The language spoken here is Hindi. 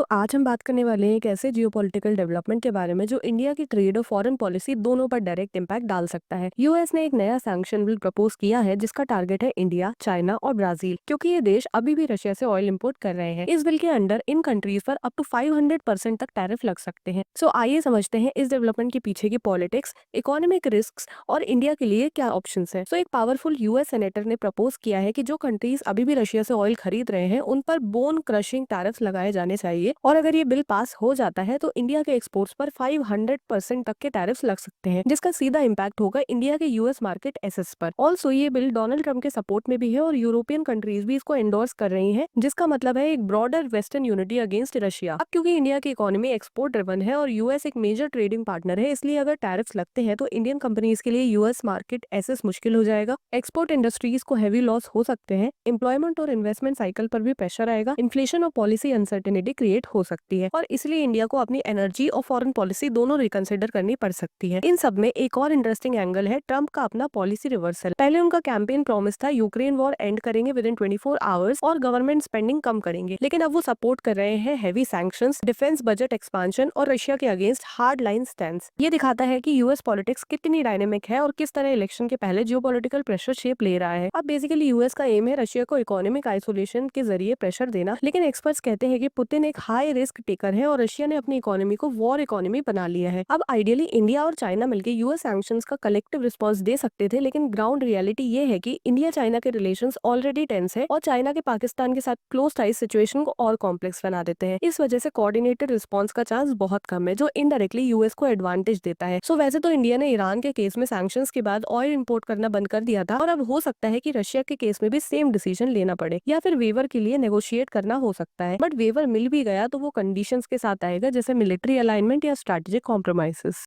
आज हम बात करने वाले हैं एक ऐसे जियोपॉलिटिकल डेवलपमेंट के बारे में जो इंडिया की ट्रेड और फॉरेन पॉलिसी दोनों पर डायरेक्ट इम्पैक्ट डाल सकता है। यूएस ने एक नया सैंक्शन बिल प्रपोज किया है जिसका टारगेट है इंडिया, चाइना और ब्राजील, क्योंकि ये देश अभी भी रशिया से ऑयल इंपोर्ट कर रहे हैं। इस बिल के अंडर इन कंट्रीज पर अप टू 500% तक टैरिफ लग सकते हैं। आइए समझते हैं इस डेवलपमेंट के पीछे की पॉलिटिक्स, इकोनॉमिक रिस्क और इंडिया के लिए क्या ऑप्शन है। एक पावरफुल यूएस सेनेटर ने प्रपोज किया है कि जो कंट्रीज अभी भी रशिया से ऑयल खरीद रहे हैं उन पर बोन क्रशिंग टैरिफ लगाए जाने चाहिए, और अगर ये बिल पास हो जाता है तो इंडिया के एक्सपोर्ट्स पर 500% तक के टैरिफ्स लग सकते हैं, जिसका सीधा इम्पैक्ट होगा इंडिया के यूएस मार्केट एसेस पर। ऑल्सो ये बिल डोनाल्ड ट्रंप के सपोर्ट में भी है और यूरोपियन कंट्रीज भी इसको एंडोर्स कर रही हैं, जिसका मतलब है एक broader western unity against Russia. अब क्योंकि इंडिया की इकोनॉमी एक्सपोर्ट ड्रिवन है और यूएस एक मेजर ट्रेडिंग पार्टनर है, इसलिए अगर टैरिफ्स लगते हैं तो इंडियन कंपनीज के लिए यूएस मार्केट एसेस मुश्किल हो जाएगा, एक्सपोर्ट इंडस्ट्रीज को हैवी लॉस हो सकते हैं, एम्प्लॉयमेंट और इन्वेस्टमेंट साइकिल पर भी प्रेशर आएगा, इन्फ्लेशन और पॉलिसी अनसर्टेनिटी क्रिएट हो सकती है, और इसलिए इंडिया को अपनी एनर्जी और फॉरेन पॉलिसी दोनों रिकंसिडर करनी पड़ सकती है। इन सब में एक और इंटरेस्टिंग एंगल है ट्रंप का अपना पॉलिसी रिवर्सल। पहले उनका कैंपेन प्रॉमिस था यूक्रेन वॉर एंड करेंगे विद इन 24 आवर्स और गवर्नमेंट स्पेंडिंग कम करेंगे, लेकिन अब वो सपोर्ट कर रहे हैं heavy sanctions, defence budget expansion और रशिया के अगेंस्ट हार्ड लाइन स्टैंड्स। ये दिखाता है कि यूएस पॉलिटिक्स कितनी डायनेमिक है और किस तरह इलेक्शन के पहले जियोपॉलिटिकल प्रेशर शेप ले रहा है। अब बेसिकली यूएस का एम है रशिया को इकोनॉमिक आइसोलेशन के जरिए प्रेशर देना, लेकिन एक्सपर्ट्स कहते हैं कि पुतिन एक हाई रिस्क टेकर है और रशिया ने अपनी इकोनॉमी को वॉर इकोनॉमी बना लिया है। अब आइडियली इंडिया और चाइना मिलकर यूएस सैंक्शंस का कलेक्टिव रिस्पांस दे सकते थे, लेकिन ग्राउंड रियलिटी ये है कि इंडिया चाइना के रिलेशंस ऑलरेडी टेंस है और चाइना के पाकिस्तान के साथ क्लोज टाइज सिचुएशन को और कॉम्प्लेक्स बना देते हैं। इस वजह से कोऑर्डिनेटेड रिस्पांस का चांस बहुत कम है, जो इनडायरेक्टली यूएस को एडवांटेज देता है। वैसे तो इंडिया ने ईरान के केस में सैंक्शंस के बाद ऑयल इंपोर्ट करना बंद कर दिया था, और अब हो सकता है कि रशिया के केस में भी सेम डिसीजन लेना पड़े या फिर वेवर के लिए नेगोशिएट करना हो सकता है। बट वेवर मिल भी गया तो वो कंडीशंस के साथ आएगा, जैसे मिलिट्री अलाइनमेंट या स्ट्रैटेजिक कॉम्प्रोमाइसेस।